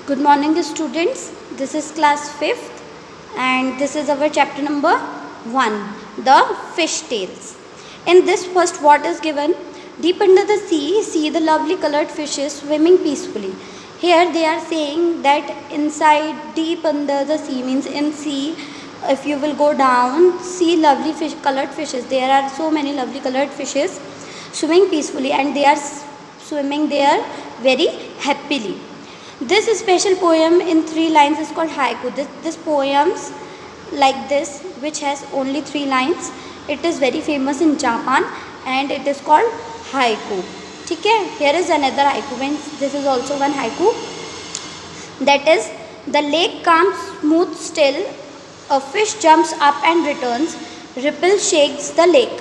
Good morning, students. This is class 5th, and this is our chapter number 1, the fish tales. In this first, what is given? Deep under the sea, see the lovely colored fishes swimming peacefully. Here they are saying that inside, deep under the sea, means in sea, if you will go down, see lovely fish, colored fishes. There are so many lovely colored fishes swimming peacefully, and they are swimming there very happily. This special poem in 3 lines is called haiku. This poems like this, which has only 3 lines, it is very famous in Japan and it is called haiku. ठीक है? Here is another haiku. This is also one haiku. That is, the lake calm, smooth, still. A fish jumps up and returns. Ripple shakes the lake.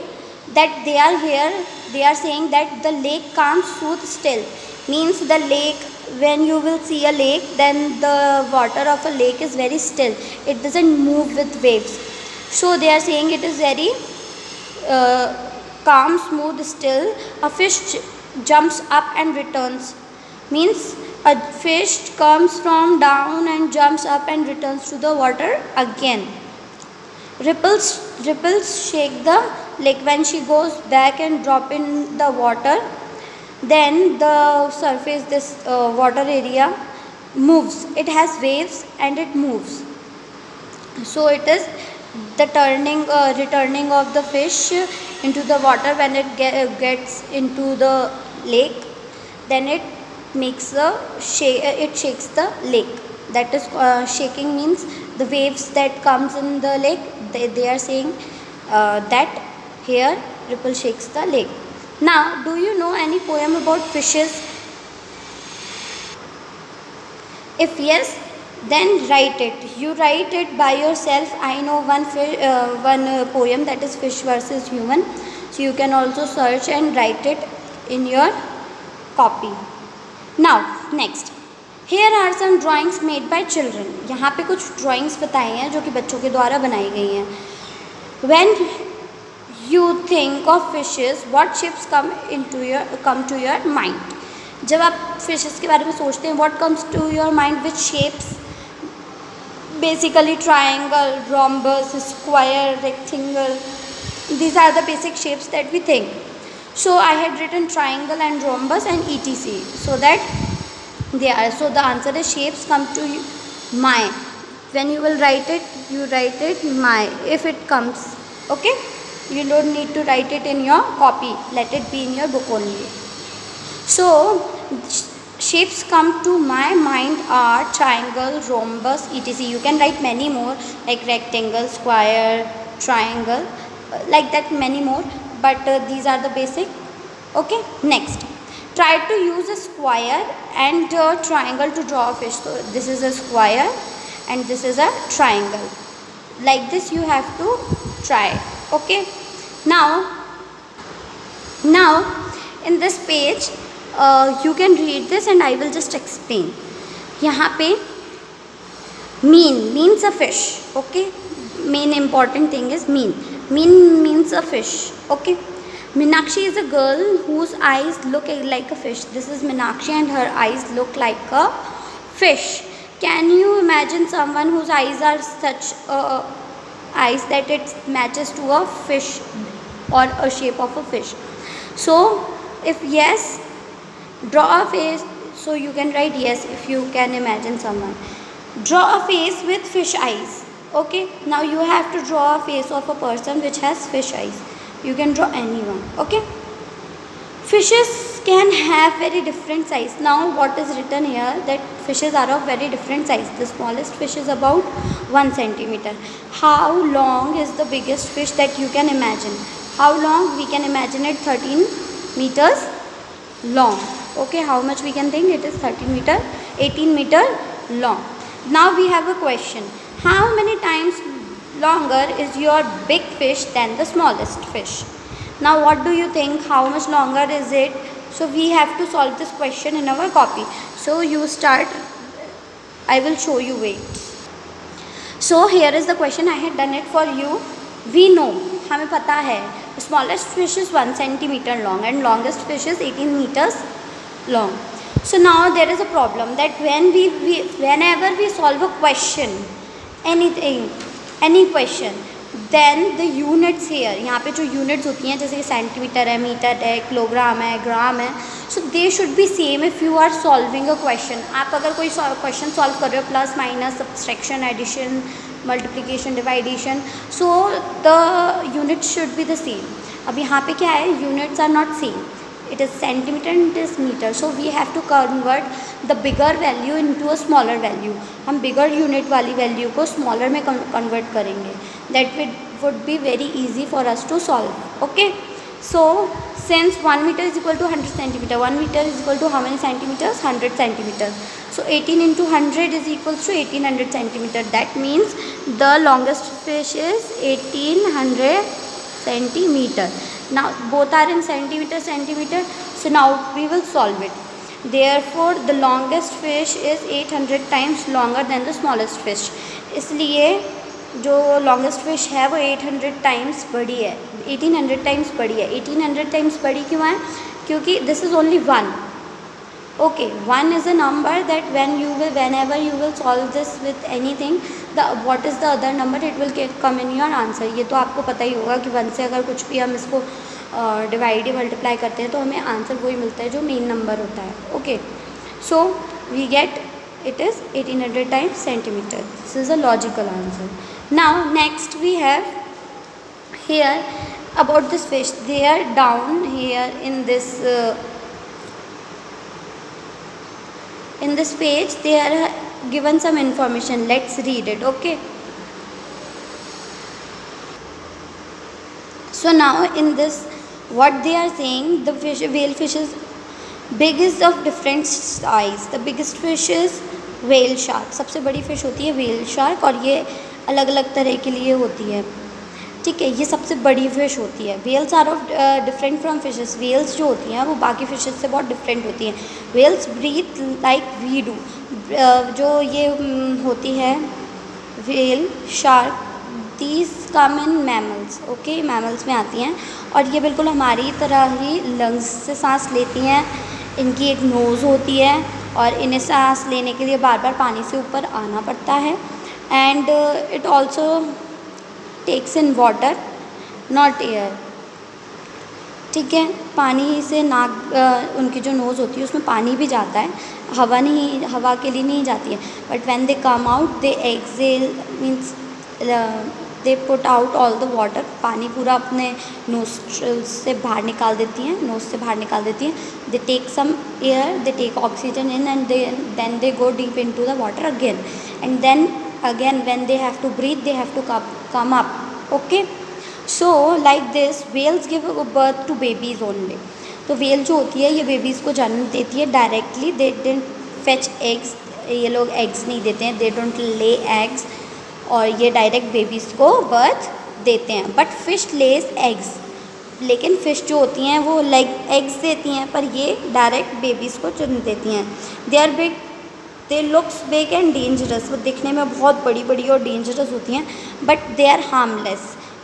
That they are here. They are saying that the lake calm, smooth, still. Means the lake, when you will see a lake, then the water of a lake is very still. It doesn't move with waves. So they are saying it is very calm, smooth, still. A fish jumps up and returns. Means a fish comes from down and jumps up and returns to the water again. Ripples shake the lake. When she goes back and drop in the water, then the surface, this water area moves. It has waves and it moves. So it is the returning of the fish into the water. When it gets into the lake, then it makes it shakes the lake. That is shaking, means the waves that comes in the lake. They are saying that here ripple shakes the lake. Now, do you know any poem about fishes? If yes, then write it. You write it by yourself. I know one poem, that is Fish versus Human. So you can also search and write it in your copy. Now, next. Here are some drawings made by children. यहाँ पे कुछ drawings बताई हैं जो कि बच्चों के द्वारा बनाई गई हैं. When you think of fishes, what shapes come to your mind? जब आप fishes के बारे में सोचते हैं, what comes to your mind? Which shapes? Basically triangle, rhombus, square, rectangle. These are the basic shapes that we think. So I had written triangle and rhombus and etc. So that they are. So the answer is shapes come to my. When you will write it, you write it my. If it comes, okay. You don't need to write it in your copy. Let it be in your book only. So shapes come to my mind are triangle, rhombus, etc. You can write many more like rectangle, square, triangle, like that many more. But these are the basic. Okay. Next, try to use a square and a triangle to draw a fish. So this is a square and this is a triangle. Like this you have to try. Okay. Now in this page you can read this and I will just explain. यहाँ पे mean means a fish. Okay. Main important thing is mean. Mean means a fish. Okay. Meenakshi is a girl whose eyes look like a fish. This is Meenakshi and her eyes look like a fish. Can you imagine someone whose eyes are such eyes that it matches to a fish or a shape of a fish? So if yes, draw a face. So you can write yes if you can imagine someone. Draw a face with fish eyes. Okay. Now you have to draw a face of a person which has fish eyes. You can draw anyone. Okay. Fishes can have very different size. Now what is written here, that fishes are of very different size. The smallest fish is about 1 centimeter. How long is the biggest fish that you can imagine? How long? We can imagine it 13 meters long. Okay. How much we can think? It is 18 meter long. Now we have a question. How many times longer is your big fish than the smallest fish? Now what do you think? How much longer is it? So we have to solve this question in our copy. So you start. I will show you. Wait. So here is the question. I had done it for you. We know. हमें पता है. The smallest fish is 1 centimeter long and longest fish is 18 meters long. So now there is a problem that whenever we solve a question, anything, any question, then the units here, यहाँ पे जो units होती हैं जैसे कि centimetre है, metre है, kilogram है, ग्राम है, so they should be same if you are solving a question. आप अगर कोई क्वेश्चन सॉल्व कर रहे हो, plus minus, subtraction, addition, multiplication, divideation, so the units should be the same. अब यहाँ पे क्या है, units are not same. It is centimeter and it is meter, so we have to convert the bigger value into a smaller value. हम bigger unit वाली value को smaller में convert करेंगे. That would be very easy for us to solve. Okay, so since 1 meter is equal to 100 centimeter, 1 meter is equal to how many centimeters? 100 centimeters. So 18 into 100 is equals to 1800 centimeter. That means the longest fish is 1800 centimeter. Now both are in centimeter, so now we will solve it. Therefore the longest fish is 800 times longer than the smallest fish. इसलिए जो longest fish है वो 800 times बड़ी है, 1800 times बड़ी है. 1800 times बड़ी क्यों है? क्योंकि this is only one. Okay, 1 is a number that whenever you will solve this with anything, what is the other number, it will come in your answer. ये तो आपको पता ही होगा कि 1 से अगर कुछ भी हम इसको डिवाइड या मल्टीप्लाई करते हैं तो हमें आंसर वही मिलता है जो मेन नंबर होता है. Okay, so we get it is 1800 times centimeter. This is a logical answer. Now next we have here about this fish. They are down here in this page. They are given some information. Let's read it. Okay, so now in this what they are saying, the whale fish is biggest of different size. The biggest fish is whale shark. सबसे बड़ी fish होती है whale shark और ये अलग अलग तरह के लिए होती है. ठीक है, ये सबसे बड़ी फिश होती है. whales are of different from fishes. whales जो होती हैं वो बाकी फिशेस से बहुत डिफरेंट होती हैं. whales breathe like we do. जो ये होती है whale shark, these come in mammals. Okay, mammals में आती हैं और ये बिल्कुल हमारी तरह ही लंग्स से सांस लेती हैं. इनकी एक नोज़ होती है और इन्हें सांस लेने के लिए बार बार पानी से ऊपर आना पड़ता है. And it also takes in water not air. ठीक है, पानी से नाक उनकी जो नोज़ होती है उसमें पानी भी जाता है, हवा के लिए नहीं जाती है. But when they come out they exhale, means they put out all the water. पानी पूरा अपने नोस्ट्रल्स से बाहर निकाल देती हैं, नोज से बाहर निकाल देती हैं. They take some air, they take oxygen in and then they go deep into the water again. And then again when they have to breathe they have to come up. Okay, so like this whales give birth to babies only. तो whale जो होती है ये babies को जन्म देती है directly. they didn't fetch eggs. ये लोग eggs नहीं देते हैं, they don't lay eggs और ये direct babies को birth देते हैं. but fish lays eggs. लेकिन fish जो होती हैं वो eggs देती हैं पर ये direct babies को जन्म देती हैं. they are big, they looks big and dangerous. वो दिखने में बहुत बड़ी बड़ी और डेंजरस होती हैं बट दे आर हार्मलेस.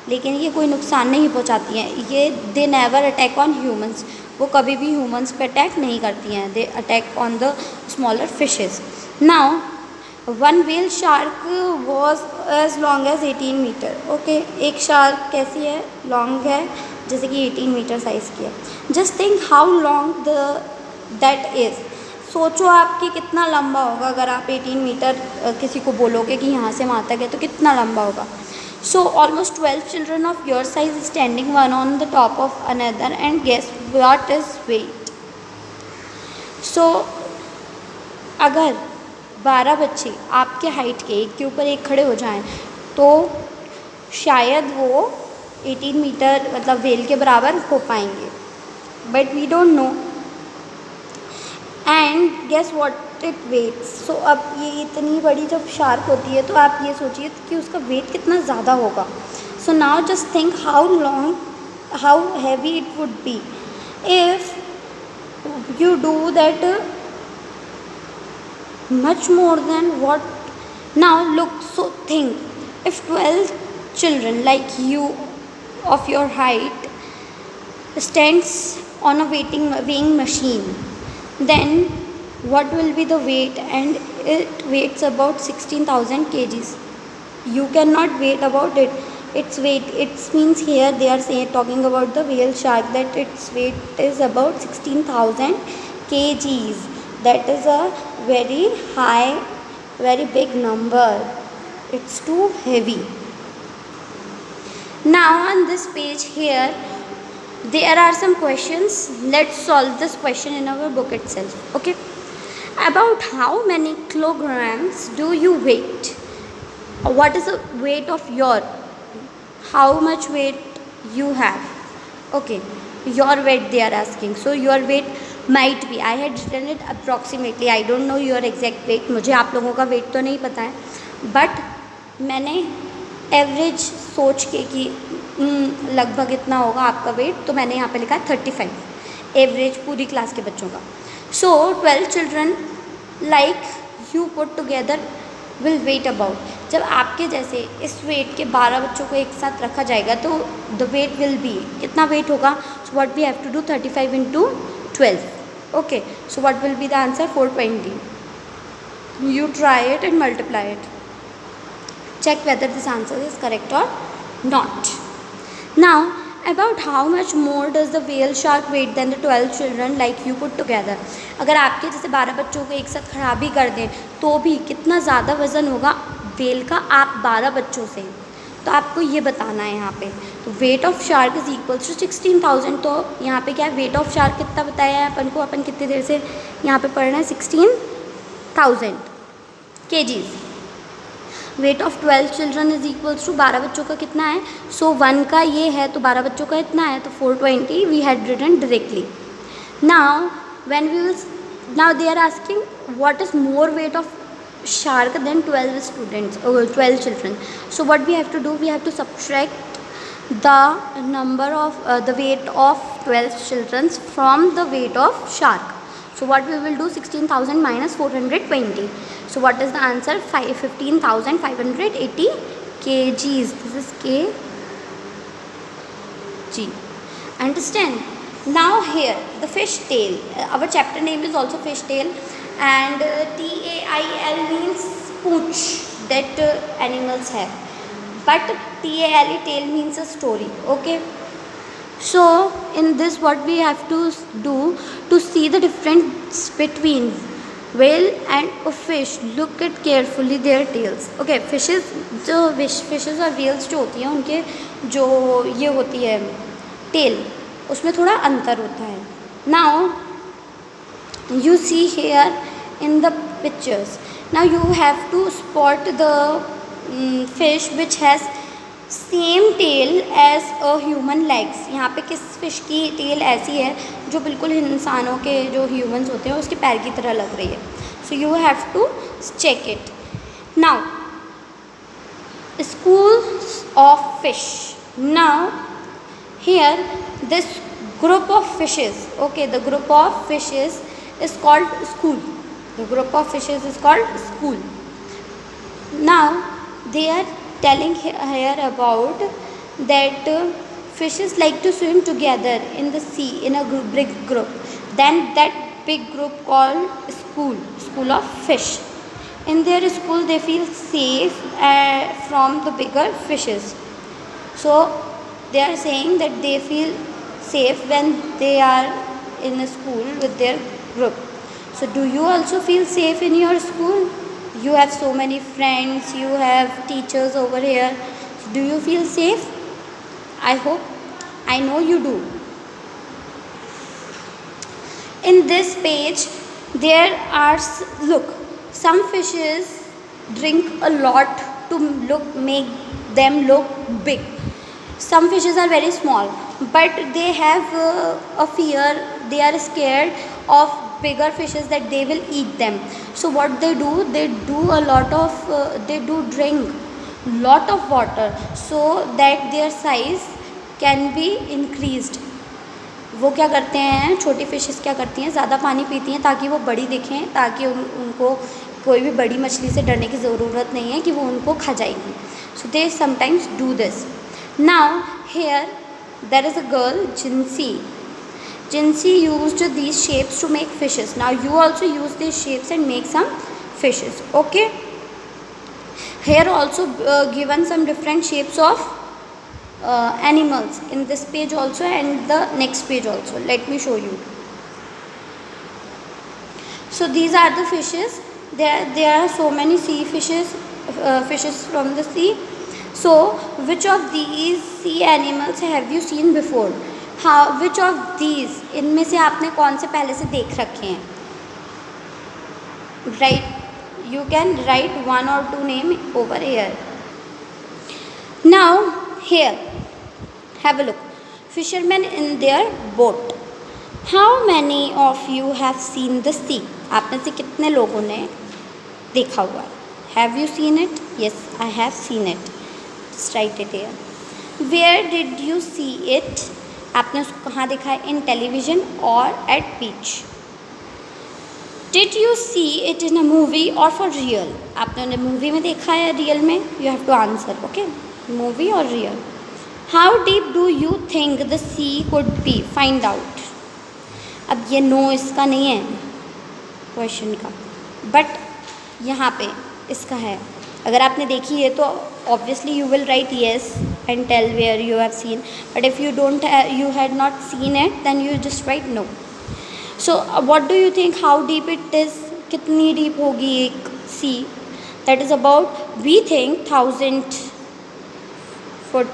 लेकिन ये कोई नुकसान नहीं पहुंचाती हैं. ये they never attack on humans. वो कभी भी ह्यूमंस पे अटैक नहीं करती हैं. They attack on the smaller fishes. Now one whale shark was as long as 18 meter. Okay, एक शार्क कैसी है? लॉन्ग है, जैसे कि 18 मीटर साइज़ की है. Just think how long that is. सोचो आपकी कितना लंबा होगा अगर आप 18 मीटर किसी को बोलोगे कि यहाँ से वहाँ तक है तो कितना लंबा होगा. So almost 12 children of your size standing one on the top of another and guess what is weight. So अगर 12 बच्चे आपके हाइट के एक के ऊपर एक खड़े हो जाएं तो शायद वो 18 मीटर मतलब व्हेल के बराबर हो पाएंगे. But we don't know. And guess what it weighs. So अब ये इतनी बड़ी जब शार्क होती है तो आप ये सोचिए कि उसका वेट कितना ज़्यादा होगा. So now just think how heavy it would be if you do that much more than what. Now look, so think if 12 children like you of your height stands on a weighing machine, then what will be the weight, and it weighs about 16,000 kgs. You cannot wait about it. Its weight, it means here they are saying, talking about the whale shark, that its weight is about 16,000 kgs. That is a very high, very big number. It's too heavy. Now on this page here, there are some questions. Let's solve this question in our book itself. Okay. About how many kilograms do you weight? What is the weight of your? How much weight you have? Okay. Your weight they are asking. So your weight might be. I had written it approximately. I don't know your exact weight. मुझे आप लोगों का weight तो नहीं पता है. But मैंने average सोच के कि लगभग इतना होगा आपका वेट, तो मैंने यहाँ पे लिखा है 35 एवरेज पूरी क्लास के बच्चों का. So 12 children like you put together will weight about. जब आपके जैसे इस वेट के 12 बच्चों को एक साथ रखा जाएगा तो द वेट विल बी, कितना वेट होगा? So what we have to do, 35 into 12. Okay, so what will be the answer? 420. You try it and multiply it. Check whether this answer is correct or not. Now, about how much more does the whale shark weight than the 12 children like you put together? अगर आपके जैसे 12 बच्चों को एक साथ खड़ा भी कर दें तो भी कितना ज़्यादा वज़न होगा वेल का आप 12 बच्चों से, तो आपको ये बताना है यहाँ पे. तो weight of shark is equals to 16,000. तो यहाँ पे क्या है, वेट ऑफ शार्क कितना बताया है अपन को, अपन कितनी देर से यहाँ पे पढ़ना है, 16,000 kgs. Weight of 12 children is equals to 12 बच्चों का कितना है, सो 1 का ये है तो 12 बच्चों का इतना है, तो 420 we had written directly. Now when we will, now they are asking what is more weight of shark than 12 students, 12 children. So what we have to do, we have to subtract the number of the weight of 12 children from the weight of shark. So what we will do, 16,000 minus 420. So what is the answer? 15,580 kgs. This is kg. Understand? Now here the fish tail. Our chapter name is also fish tail, and tail means pooch that animals have. But tail means a story. Okay. So in this what we have to do to see the difference between whale and a fish, look at carefully their tails. Okay, fishes, जो fishes और whales जो होती हैं उनके जो ये होती है tail, उसमें थोड़ा अंतर होता है. Now you see here in the pictures, now you have to spot the fish which has same tail as a human legs. यहाँ पे किस फिश की टेल ऐसी है जो बिल्कुल इंसानों के जो ह्यूमंस होते हैं उसके पैर की तरह लग रही है. So you have to check it. Now school of fish. Now here this group of fishes, okay, the group of fishes is called school. The group of fishes is called school. Now they are telling here about that fishes like to swim together in the sea in a big group. Then that big group called school of fish. In their school they feel safe from the bigger fishes. So they are saying that they feel safe when they are in a school with their group. So do you also feel safe in your school? You have so many friends, you have teachers over here. Do you feel safe? I hope, I know you do. In this page, there are, look, some fishes drink a lot to make them look big. Some fishes are very small, but they have a fear, they are scared of bigger fishes that they will eat them. So what they do a lot of they do drink lot of water so that their size can be increased. वो क्या करते हैं, छोटी fishes क्या करती हैं, ज़्यादा पानी पीती हैं ताकि वो बड़ी दिखें, ताकि उनको कोई भी बड़ी मछली से डरने की ज़रूरत नहीं है कि वो उनको खा जाएगी. So they sometimes do this. Now here there is a girl, Jinsi. Jinsi used these shapes to make fishes. Now you also use these shapes and make some fishes. Okay. Here also given some different shapes of animals in this page also and the next page also. Let me show you. So these are the fishes. There are so many sea fishes, fishes from the sea. So which of these sea animals have you seen before? How, which of these, इनमें से आपने कौन से पहले से देख रखे हैं? Right, you can write one or two name over here. Now here, have a look. Fishermen in their boat. How many of you have seen the sea? आप में से कितने लोगों ने देखा हुआ है? Have you seen it? Yes, I have seen it. Just write it here. Where did you see it? आपने उसको कहाँ देखा है? In television or at beach? Did you see it in a movie or for real? आपने उन्हें movie में देखा है या रियल में? You have to answer. Okay, movie or real? How deep do you think the sea could be? Find out. अब ये no इसका नहीं है क्वेश्चन का, बट यहाँ पे इसका है. अगर आपने देखी है तो obviously you will write yes and tell where you have seen, but if you don't you had not seen it then you just write no. So what do you think how deep it is? कितनी deep होगी एक sea? That is about, we think 1000 foot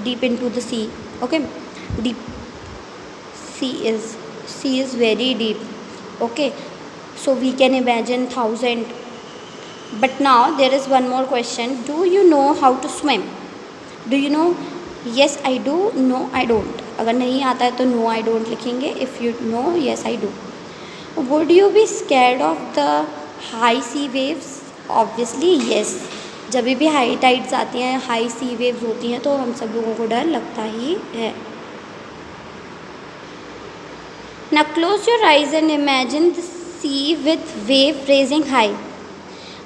deep into the sea. Okay, deep sea is very deep. Okay, so we can imagine 1000. But now there is one more question. Do you know how to swim? Do you know? Yes I do, no I don't. अगर नहीं आता है तो no I don't लिखेंगे. If you know, yes I do. Would you be scared of the high sea waves? Obviously yes. जब भी high tides आती हैं, हाई सी वेव्स होती हैं, तो हम सब लोगों को डर लगता ही है. Now close your eyes and imagine the sea with wave raising high.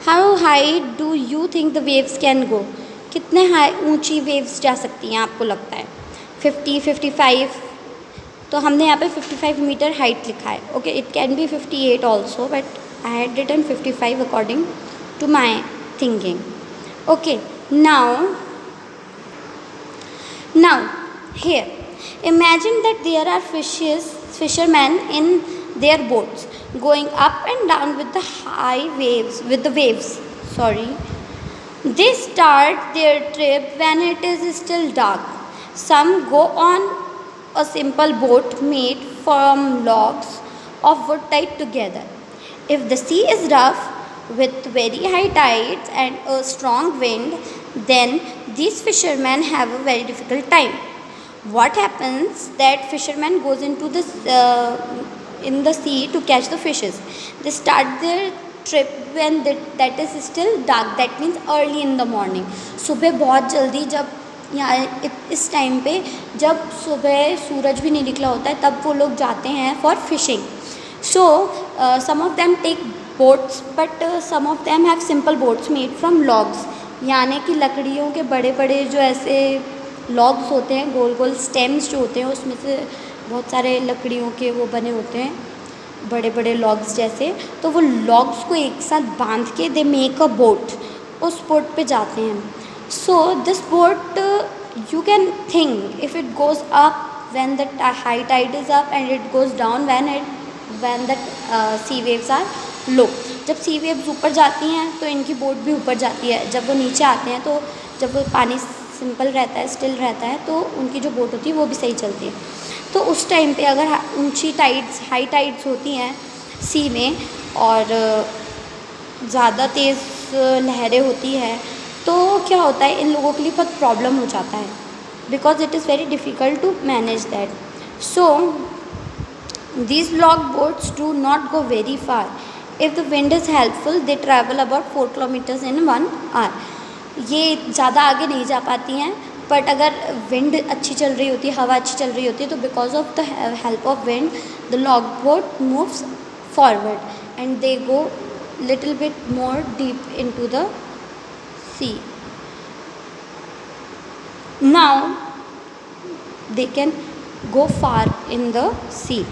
How high do you think the waves can go? कितने हाई ऊंची वेव्स जा सकती हैं आपको लगता है? 50, 55. तो हमने यहाँ पे 55 मीटर हाइट लिखा है. Okay, it can be 58 also, but I had written 55 according to my thinking. Okay, now here, imagine that there are fishermen in their boats going up and down with the waves. Sorry. They start their trip when it is still dark. Some go on a simple boat made from logs of wood tied together. If the sea is rough with very high tides and a strong wind, then these fishermen have a very difficult time. What happens that fishermen goes into this in the sea to catch the fishes. They start their trip when that is still dark. That means early in the morning. सुबह बहुत जल्दी, जब यहाँ इस time पे जब सुबह सूरज भी नहीं निकला होता है, तब वो लोग जाते हैं for fishing. So some of them take boats, but some of them have simple boats made from logs. यानी कि लकड़ियों के बड़े बड़े जो ऐसे logs होते हैं, गोल गोल stems जो होते हैं, उसमें से बहुत सारे लकड़ियों के वो बने होते हैं, बड़े बड़े logs जैसे. तो वो logs को एक साथ बांध के they make a boat. उस boat पे जाते हैं. So this boat you can think if it goes up when the high tide is up and it goes down when the sea waves are लो. जब सी वेव्स ऊपर जाती हैं तो इनकी बोट भी ऊपर जाती है. जब वो नीचे आते हैं तो जब वो पानी सिंपल रहता है, स्टिल रहता है, तो उनकी जो बोट होती है वो भी सही चलती है. तो उस टाइम पे अगर ऊंची टाइड्स, हाई टाइड्स होती हैं सी में और ज़्यादा तेज़ लहरें होती हैं, तो क्या होता है, इन लोगों के लिए बहुत प्रॉब्लम हो जाता है, because it is very difficult to manage that. So these log boats do not go very far. If the wind is helpful, they travel about 4 kilometers in 1 hour. ये ज़्यादा आगे नहीं जा पाती हैं, बट अगर विंड अच्छी चल रही होती है, हवा अच्छी चल रही होती है, तो because of the help of wind the log boat moves forward and they go little bit more deep into the sea. Now they can go far in the sea.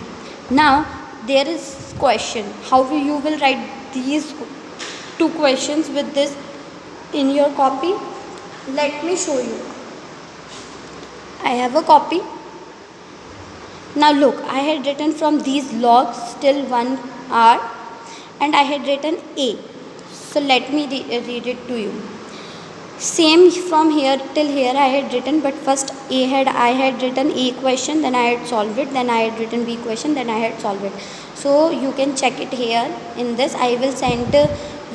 Now there is question, how you will write these two questions with this in your copy. Let me show you. I have a copy. Now look, I had written from these logs till 1 hour and I had written A. So let me read it to you. Same from here till here I had written, but first I had written A question, then I had solved it, then I had written B question, then I had solved it. So you can check it here in this. I will send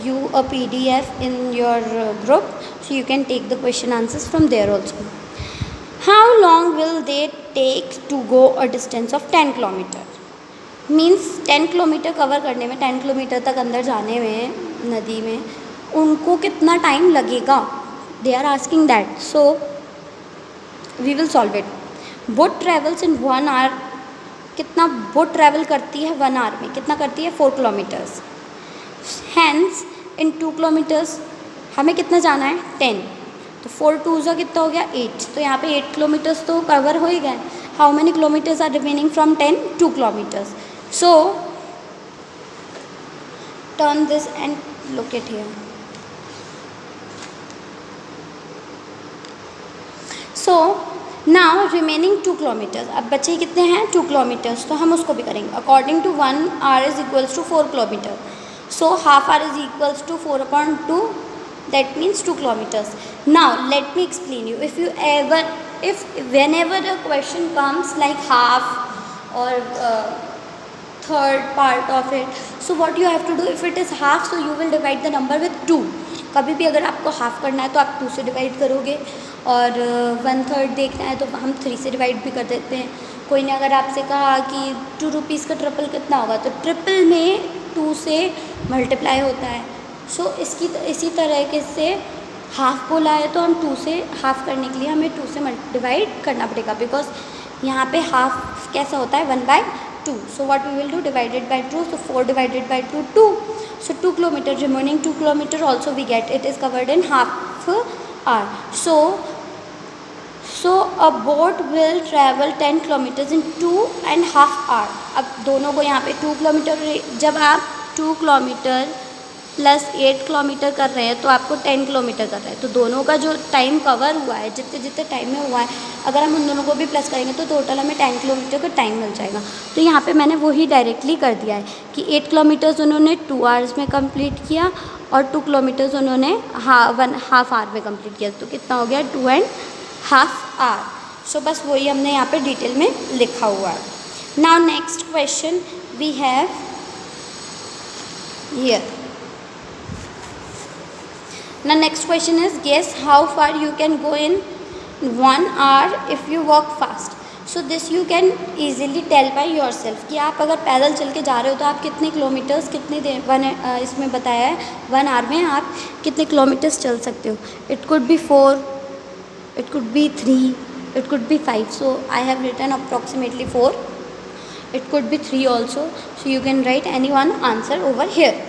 you a PDF in your group, so you can take the question answers from there also. How long will they take to go a distance of 10 kilometer? Means 10 kilometre cover करने में, 10 kilometre तक अंदर जाने में नदी में उनको कितना टाइम लगेगा, they are asking that. So we will solve it. Boat travels in 1 hour. कितना बोट ट्रैवल करती है 1 आवर में, कितना करती है 4 किलोमीटर्स. हैंस इन 2 किलोमीटर्स हमें कितना जाना है 10, तो 4 2 ज़ा कितना हो गया 8. तो यहाँ पे 8 किलोमीटर्स तो कवर हो ही गए. How many kilometers are remaining from 10? 2 kilometers. So turn this and look it here. So now remaining 2 kilometers. अब बचे कितने हैं 2 kilometers, तो हम उसको भी करेंगे. According to 1 hour is equals to 4 kilometer. So half hour is equals to 4 upon 2. That means 2 kilometers. Now let me explain you. Whenever a question comes like half or third part of it, so what you have to do, if it is half, so you will divide the number with 2. कभी भी अगर आपको half करना है तो आप 2 से divide करोगे, और 1/3 देखना है तो हम 3 से डिवाइड भी कर देते हैं. कोई ने अगर आपसे कहा कि 2 रुपीज़ का ट्रिपल कितना होगा, तो ट्रिपल में 2 से मल्टीप्लाई होता है. सो इसी तरह से हाफ बोला है तो हम 2 से हाफ करने के लिए हमें 2 से डिवाइड करना पड़ेगा, बिकॉज यहाँ पे हाफ कैसा होता है 1/2. So what we will do, divided by 2, so 4 divided by 2, 2. So 2 kilometer, remaining 2 kilometer also we get, it is covered in half hour. So a boat will travel 10 kilometers in 2.5 hour. अब दोनों को यहाँ पे 2 kilometre, जब आप 2 kilometre plus 8 kilometre कर रहे हैं तो आपको 10 किलोमीटर कर रहे हैं, तो दोनों का जो टाइम कवर हुआ है, जितने टाइम में हुआ है, अगर हम उन दोनों को भी प्लस करेंगे तो टोटल हमें 10 किलोमीटर का टाइम मिल जाएगा. तो यहाँ पे मैंने वही डायरेक्टली कर दिया है कि 8 किलोमीटर्स उन्होंने 2 आवर्स में कंप्लीट किया और 2 किलोमीटर्स उन्होंने हाफ आवर में कंप्लीट किया, तो कितना हो गया 2.5 आवर. सो बस वही हमने यहाँ पे डिटेल में लिखा हुआ है. Now next question we have here. Now next question is, guess how far you can go in 1 hour if you walk fast. So this you can easily tell by yourself कि आप अगर पैदल चल के जा रहे हो तो आप कितने किलोमीटर्स कितनी देर इसमें बताया है 1 आवर में आप कितने किलोमीटर्स चल सकते हो. It could be 4, it could be 3, it could be 5. So I have written approximately 4. It could be 3 also. So you can write any one answer over here.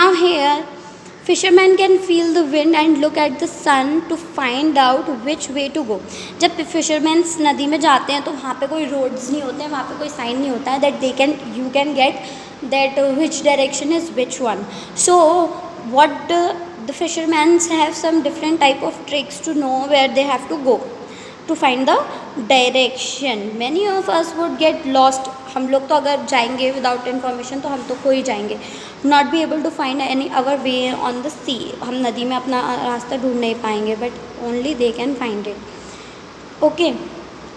Now here fisherman can feel the wind and look at the sun to find out which way to go. जब fishermans नदी में जाते हैं तो वहाँ पे कोई roads नहीं होते हैं, वहाँ पे कोई साइन नहीं होता है that you can get that which direction is which one. So what the fishermen have some different type of tricks to know where they have to go to find the direction. Many of us would get lost. हम लोग तो अगर जाएंगे without information तो हम तो खो ही जाएंगे. Not be able to find any our way on the sea. हम नदी में अपना रास्ता ढूंढ नहीं पाएंगे, but only they can find it. Okay.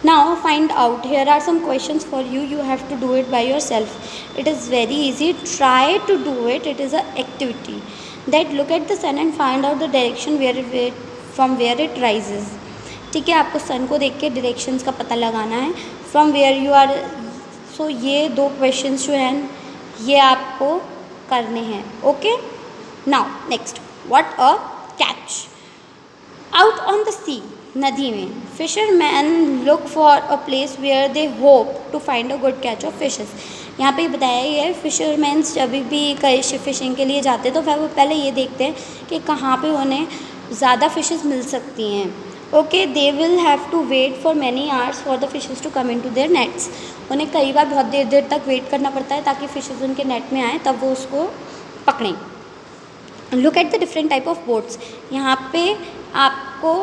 Now find out. Here are some questions for you. You have to do it by yourself. It is very easy. Try to do it. It is an activity. That look at the sun and find out the direction from where it rises. ठीक है, आपको सन को देख के directions का पता लगाना है from where you are. So ये 2 क्वेश्चंस जो हैं ये आपको करने हैं. Okay. Now next, what a catch. Out on the sea, नदी में, fisherman look for a place where they hope to find a good catch of fishes. यहाँ पे बताया गया है फिशरमैन्स जब भी कई फिशिंग के लिए जाते हैं तो फिर वो पहले ये देखते हैं कि कहाँ पे उन्हें ज़्यादा फिशेस मिल सकती हैं. Okay, they will have to wait for many hours for the fishes to come into their nets. उन्हें कई बार बहुत देर देर तक वेट करना पड़ता है ताकि फिशेज़ उनके नेट में आए, तब वो उसको पकड़ें। Look at the different type of boats. यहाँ पे आपको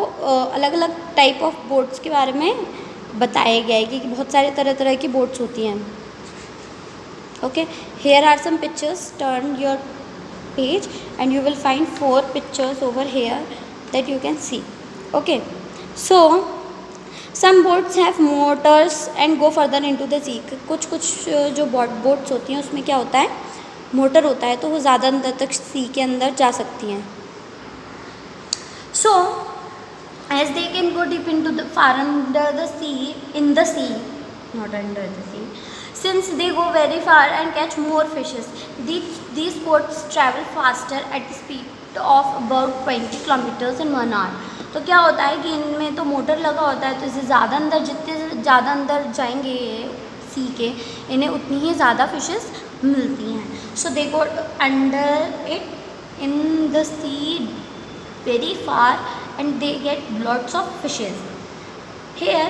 अलग अलग टाइप ऑफ बोट्स के बारे में बताया गया है कि बहुत सारे तरह तरह की बोट्स होती हैं। Okay, here are some pictures. Turn your page and you will find 4 pictures over here that you can see. Okay, so some boats have motors and go further into the sea. कुछ जो boats होती हैं उसमें क्या होता है, motor होता है, तो वो ज़्यादा अंदर तक सी के अंदर जा सकती हैं। So as they can go deep into the far under the sea, in the sea, not under the sea, since they go very far and catch more fishes. These boats travel faster at the speed of about 20 kilometers in 1 hour. तो क्या होता है कि इनमें तो motor लगा होता है, तो इससे ज़्यादा अंदर, जितने ज़्यादा अंदर जाएंगे सी के, इन्हें उतनी ही ज़्यादा फिशेस मिलती हैं। So they go under it in the sea very far and they get lots of fishes. Here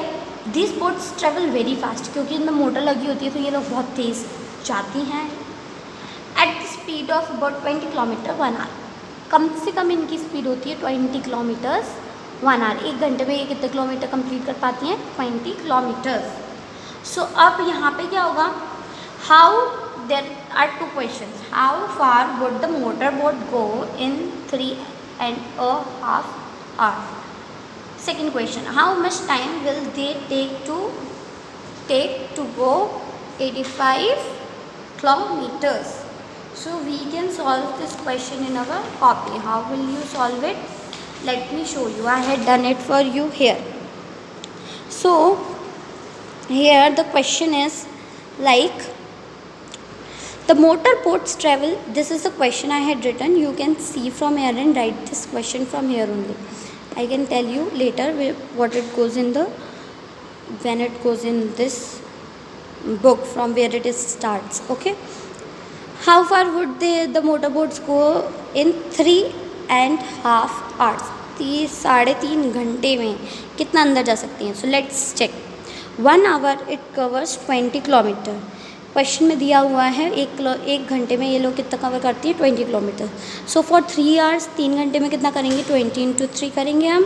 these boats travel very fast, क्योंकि इनमें मोटर लगी होती है तो ये लोग बहुत तेज़ जाती हैं। At the speed of about 20 kilometre 1 hour. कम से कम इनकी स्पीड होती है 20 किलोमीटर्स 1 hour। 1 घंटे में ये कितने किलोमीटर कंप्लीट कर पाती हैं? 20 किलोमीटर्स। सो अब यहाँ पे क्या होगा, how there are 2 questions. How far would the motor boat go in 3.5 hours? Second question, how much time will they take to go 85 kilometers? So we can solve this question in our copy. How will you solve it? Let me show you. I had done it for you here. So here the question is like, the motor boats travel, this is the question I had written. You can see from here and write this question from here only. I can tell you later what it goes in the, when it goes in this book, from where it is starts. Okay, how far would the motorboats go in 3.5 hours? 3.5 घंटे में कितना अंदर जा सकती हैं? So let's check. 1 hour it covers 20 kilometer. Question में दिया हुआ है 1 घंटे में ये लोग कितना कवर करती है? 20 किलोमीटर। सो फॉर 3 hours, 3 घंटे में कितना करेंगे? 20 into 3 करेंगे हम,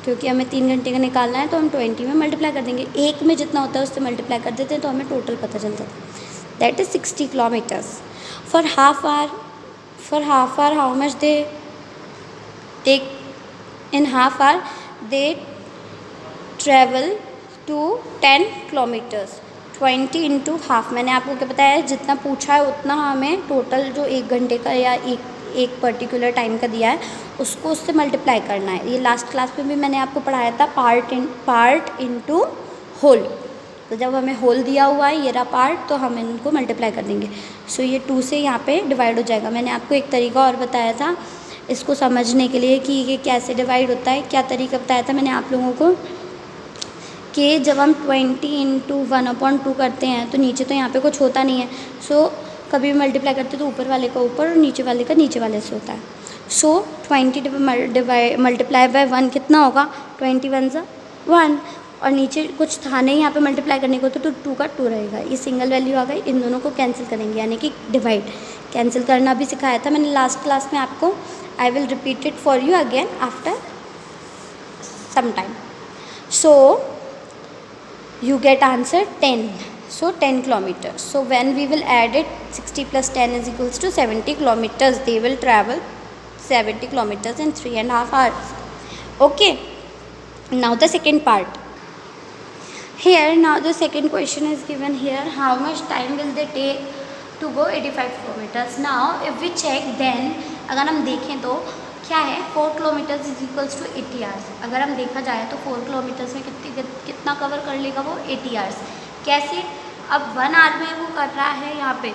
क्योंकि हमें 3 घंटे का निकालना है तो हम 20 में मल्टीप्लाई कर देंगे। 1 में जितना होता है उससे मल्टीप्लाई कर देते हैं तो हमें टोटल पता चल जाता है, that is 60 kilometers. For half hour how much they take? In half hour they travel to 10 kilometers. 20 into half, मैंने आपको क्या बताया है, जितना पूछा है उतना हमें टोटल जो 1 घंटे का या एक पर्टिकुलर टाइम का दिया है उसको उससे मल्टीप्लाई करना है। ये लास्ट क्लास में भी मैंने आपको पढ़ाया था, पार्ट इनटू होल। तो जब हमें होल दिया हुआ है, ये रहा पार्ट, तो हम इनको मल्टीप्लाई कर देंगे। सो ये 2 से यहाँ पे डिवाइड हो जाएगा। मैंने आपको एक तरीका और बताया था इसको समझने के लिए कि ये कैसे डिवाइड होता है। क्या तरीका बताया था मैंने आप लोगों को कि जब हम 20 इंटू 1/2 करते हैं तो नीचे तो यहाँ पे कुछ होता नहीं है। सो कभी भी मल्टीप्लाई करते तो ऊपर वाले का ऊपर और नीचे वाले का नीचे वाले से होता है। सो 20 मल्टीप्लाई बाय 1 कितना होगा? 21 × 1, और नीचे कुछ था नहीं यहाँ पे मल्टीप्लाई करने को, तो 2 का 2 रहेगा। ये सिंगल वैल्यू आ गई, इन दोनों को कैंसिल करेंगे, यानी कि डिवाइड कैंसिल करना भी सिखाया था मैंने लास्ट क्लास में आपको। I will repeat it for you again after some time. So you get answer 10. So 10 kilometers. So when we will add it, 60 plus 10 is equals to 70 kilometers. They will travel 70 kilometers in 3.5 hours. Okay, now the second part. Here now the second question is given here, how much time will they take to go 85 kilometers? Now if we check, then अगर हम देखें तो क्या है, 4 kilometers is equals to 80 hours. अगर हम देखा जाए तो 4 किलोमीटर्स में कितना कवर कर लेगा वो? 80 आवर्स। कैसे? अब 1 आवर में वो कर रहा है, यहाँ पे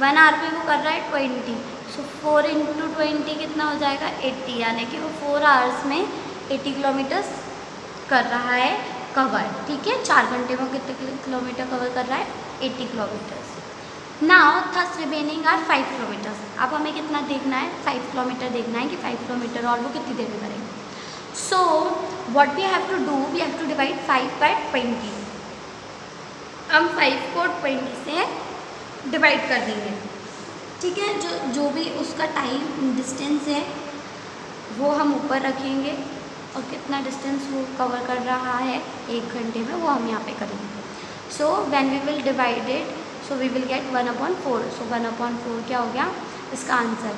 1 आवर में वो कर रहा है 20। सो 4 इंटू 20 कितना हो जाएगा? 80, यानी कि वो 4 आवर्स में 80 किलोमीटर्स कर रहा है कवर। ठीक है, 4 घंटे में कितने किलोमीटर कवर कर रहा है? 80 kilometers. Now thus remaining are 5 kilometers. अब हमें कितना देखना है? 5 किलोमीटर देखना है कि 5 किलोमीटर और वो कितनी देर में करेंगे। So what we have to do, we have to divide 5 by 20. हम 5 को 20 से डिवाइड कर देंगे, ठीक है। जो भी उसका टाइम डिस्टेंस है वो हम ऊपर रखेंगे, और कितना डिस्टेंस वो कवर कर रहा है 1 घंटे में वो हम यहाँ पे करेंगे। So when we will divide it, so we will get 1/4। So 1/4 क्या हो गया इसका आंसर।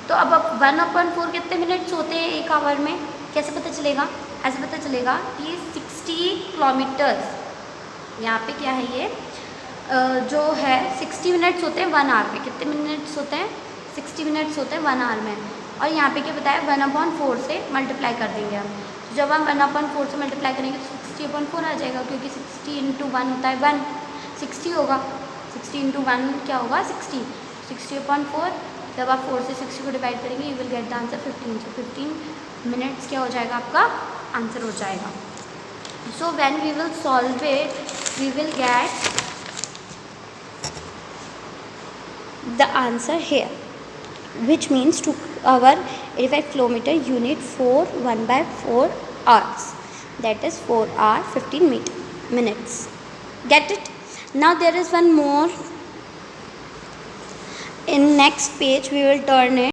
तो अब 1/4 कितने मिनट्स होते हैं 1 आवर में, कैसे पता चलेगा? ऐसे पता चलेगा कि 60 किलोमीटर्स, यहाँ पे क्या है ये जो है 60 मिनट्स होते हैं 1 आवर में। कितने मिनट्स होते हैं? 60 मिनट्स होते हैं 1 आवर में। और यहाँ पे क्या बताया 1/4 से मल्टीप्लाई कर देंगे हम। तो जब हम 1/4 से मल्टीप्लाई करेंगे तो 60/4 आ जाएगा, क्योंकि 60 × 1 होता है 1, 60 होगा। 60 × 1 क्या होगा 60, 60/4। जब आप 4 से 60 को डिवाइड करेंगे you will get the answer 15। So 15 minutes क्या हो जाएगा आपका आंसर हो जाएगा। So when we will solve it we will get the answer here, which means to cover 85 kilometer you need 1/4 hours, that is 4 hour 15 minutes. Get it? Now there is one more. In next page we will turn it